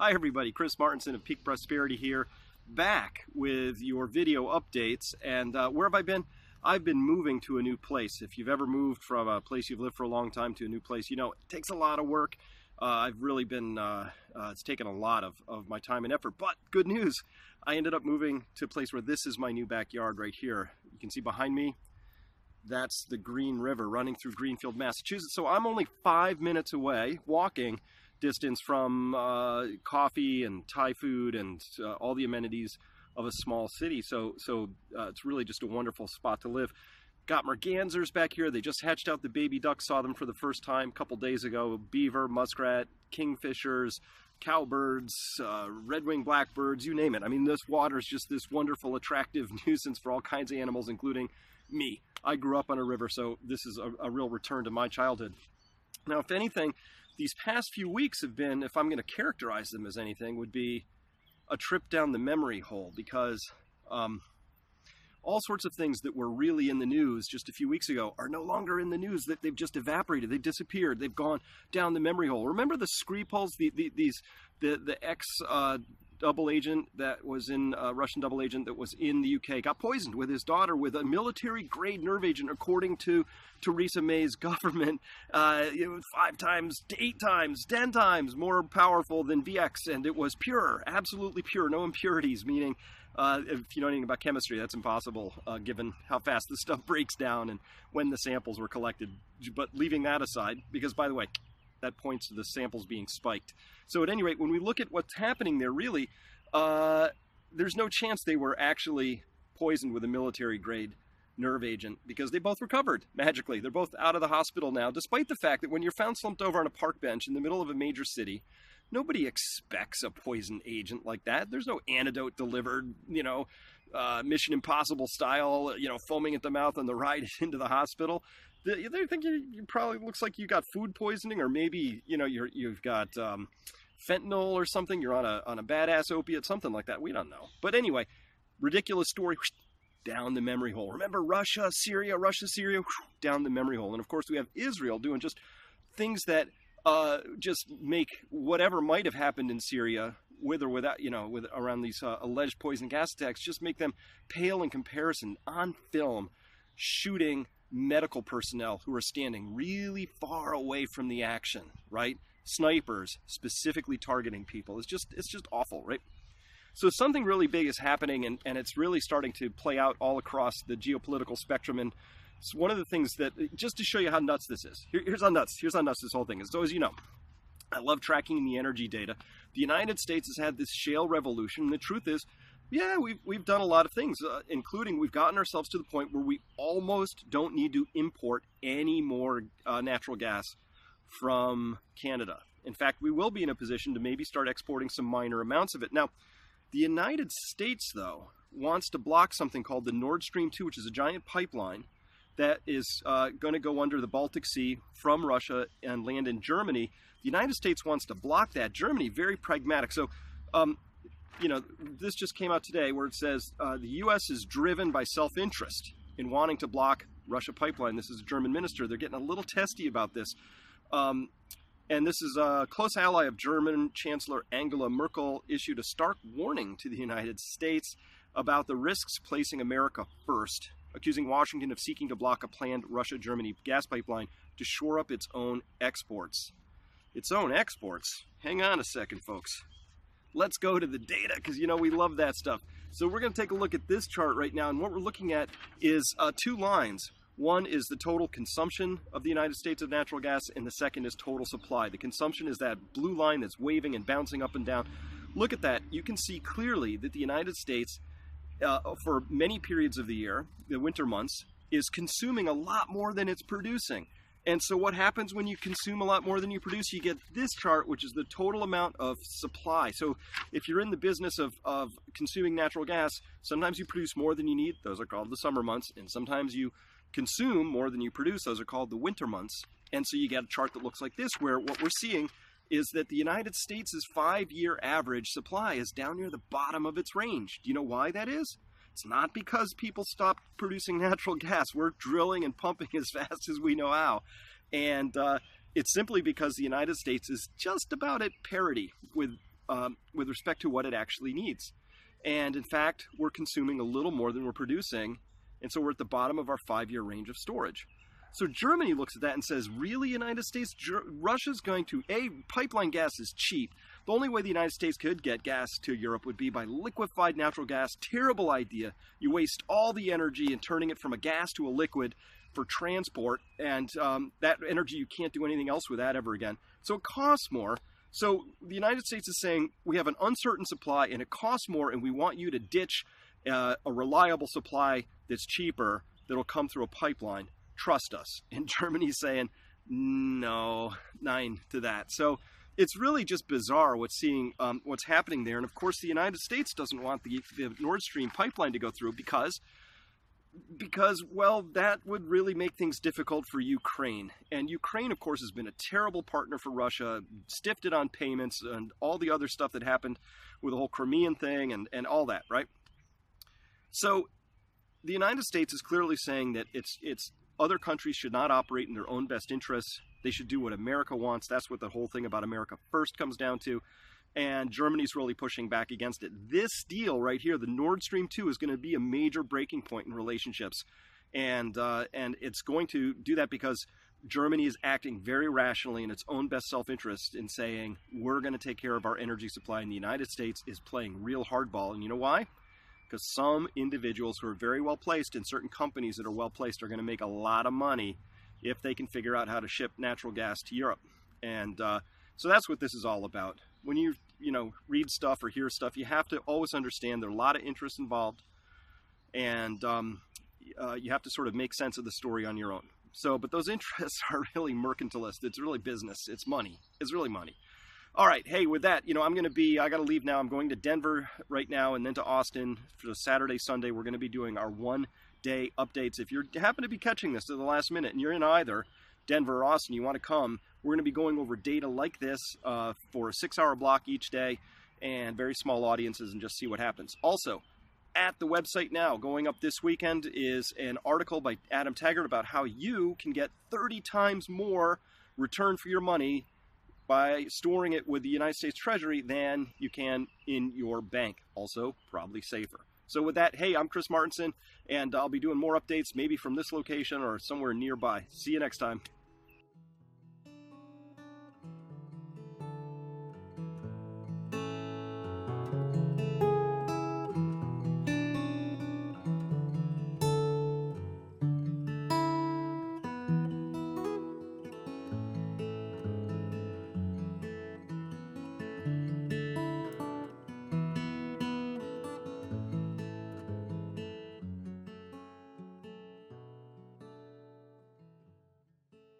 Hi everybody, Chris Martinson of Peak Prosperity here, back with your video updates. And where have I been? I've been moving to a new place. If you've ever moved from a place you've lived for a long time to a new place, you know it takes a lot of work. I've really been, it's taken a lot of my time and effort, but good news, I ended up moving to a place where this is my new backyard right here. You can see behind me, that's the Green River running through Greenfield, Massachusetts. So I'm only 5 minutes away, walking distance from coffee and Thai food and all the amenities of a small city. So it's really just a wonderful spot to live. Got mergansers back here. They just hatched out the baby ducks. Saw them for the first time a couple days ago. Beaver, muskrat, kingfishers, cowbirds, red-winged blackbirds, you name it. I mean, this water is just this wonderful, attractive nuisance for all kinds of animals, including me. I grew up on a river, so this is a real return to my childhood. Now, if anything, these past few weeks have been, if I'm going to characterize them as anything, would be a trip down the memory hole, because all sorts of things that were really in the news just a few weeks ago are no longer in the news. That they've just evaporated, they've disappeared, they've gone down the memory hole. Remember the Skripals, the ex double agent that was in Russian double agent that was in the UK, got poisoned with his daughter with a military grade nerve agent, according to Theresa May's government. 5 times, 8 times, 10 times more powerful than VX, and it was pure, absolutely pure, no impurities, meaning if you know anything about chemistry, that's impossible given how fast this stuff breaks down and when the samples were collected. But leaving that aside, because by the way, that points to the samples being spiked. So at any rate, when we look at what's happening there, really, there's no chance they were actually poisoned with a military-grade nerve agent, because they both recovered magically. They're both out of the hospital now, despite the fact that when you're found slumped over on a park bench in the middle of a major city, nobody expects a poison agent like that. There's no antidote delivered, Mission Impossible style, foaming at the mouth on the ride into the hospital. They think you probably looks like you got food poisoning, or maybe you've got fentanyl or something. You're on a badass opiate, something like that. We don't know. But anyway, ridiculous story. Down the memory hole. Remember Russia, Syria, down the memory hole. And of course we have Israel doing just things that just make whatever might have happened in Syria, with or without, with around these alleged poison gas attacks, just make them pale in comparison. On film, shooting medical personnel who are standing really far away from the action, right? Snipers specifically targeting people. It's just awful, right? So something really big is happening, and it's really starting to play out all across the geopolitical spectrum. And it's one of the things that, just to show you how nuts this is, here's how nuts this whole thing is. So as you know, I love tracking the energy data. The United States has had this shale revolution, and the truth is, yeah, we've done a lot of things, including we've gotten ourselves to the point where we almost don't need to import any more natural gas from Canada. In fact, we will be in a position to maybe start exporting some minor amounts of it. Now, the United States, though, wants to block something called the Nord Stream 2, which is a giant pipeline that is going to go under the Baltic Sea from Russia and land in Germany. The United States wants to block that. Germany, very pragmatic. So, this just came out today where it says the U.S. is driven by self-interest in wanting to block Russia pipeline. This is a German minister. They're getting a little testy about this. And this is a close ally of German Chancellor Angela Merkel, issued a stark warning to the United States about the risks placing America first, accusing Washington of seeking to block a planned Russia-Germany gas pipeline to shore up its own exports. Its own exports? Hang on a second, folks. Let's go to the data, because we love that stuff. So we're going to take a look at this chart right now, and what we're looking at is 2 lines. One is the total consumption of the United States of natural gas, and the second is total supply. The consumption is that blue line that's waving and bouncing up and down. Look at that. You can see clearly that the United States, for many periods of the year, the winter months, is consuming a lot more than it's producing. And so what happens when you consume a lot more than you produce? You get this chart, which is the total amount of supply. So if you're in the business of consuming natural gas, sometimes you produce more than you need. Those are called the summer months. And sometimes you consume more than you produce. Those are called the winter months. And so you get a chart that looks like this, where what we're seeing is that the United States' 5-year average supply is down near the bottom of its range. Do you know why that is? It's not because people stopped producing natural gas. We're drilling and pumping as fast as we know how. And it's simply because the United States is just about at parity with with respect to what it actually needs. And in fact, we're consuming a little more than we're producing, and so we're at the bottom of our 5-year range of storage. So Germany looks at that and says, really, United States? Russia's going to, pipeline gas is cheap. The only way the United States could get gas to Europe would be by liquefied natural gas. Terrible idea. You waste all the energy in turning it from a gas to a liquid for transport, and that energy, you can't do anything else with that ever again. So it costs more. So the United States is saying, we have an uncertain supply and it costs more, and we want you to ditch a reliable supply that's cheaper, that'll come through a pipeline. Trust us. And Germany's saying, no, nine to that. So it's really just bizarre what's happening there. And of course, the United States doesn't want the Nord Stream pipeline to go through because, well, that would really make things difficult for Ukraine. And Ukraine, of course, has been a terrible partner for Russia, stiffed it on payments and all the other stuff that happened with the whole Crimean thing and all that, right? So the United States is clearly saying that it's other countries should not operate in their own best interests. They should do what America wants. That's what the whole thing about America first comes down to. And Germany's really pushing back against it. This deal right here, the Nord Stream 2, is going to be a major breaking point in relationships. And it's going to do that because Germany is acting very rationally in its own best self-interest in saying, we're going to take care of our energy supply. And the United States is playing real hardball. And you know why? Because some individuals who are very well placed and certain companies that are well placed are going to make a lot of money if they can figure out how to ship natural gas to Europe. And so that's what this is all about. When you read stuff or hear stuff, you have to always understand there are a lot of interests involved, and you have to sort of make sense of the story on your own. So, but those interests are really mercantilist. It's really business. It's money. It's really money. All right. Hey, with that, I got to leave now. I'm going to Denver right now and then to Austin for the Saturday, Sunday. We're going to be doing our one-day updates. If you happen to be catching this at the last minute and you're in either Denver or Austin, you want to come, we're going to be going over data like this for a 6-hour block each day and very small audiences and just see what happens. Also, at the website now, going up this weekend, is an article by Adam Taggart about how you can get 30 times more return for your money by storing it with the United States Treasury than you can in your bank. Also, probably safer. So with that, hey, I'm Chris Martinson, and I'll be doing more updates, maybe from this location or somewhere nearby. See you next time.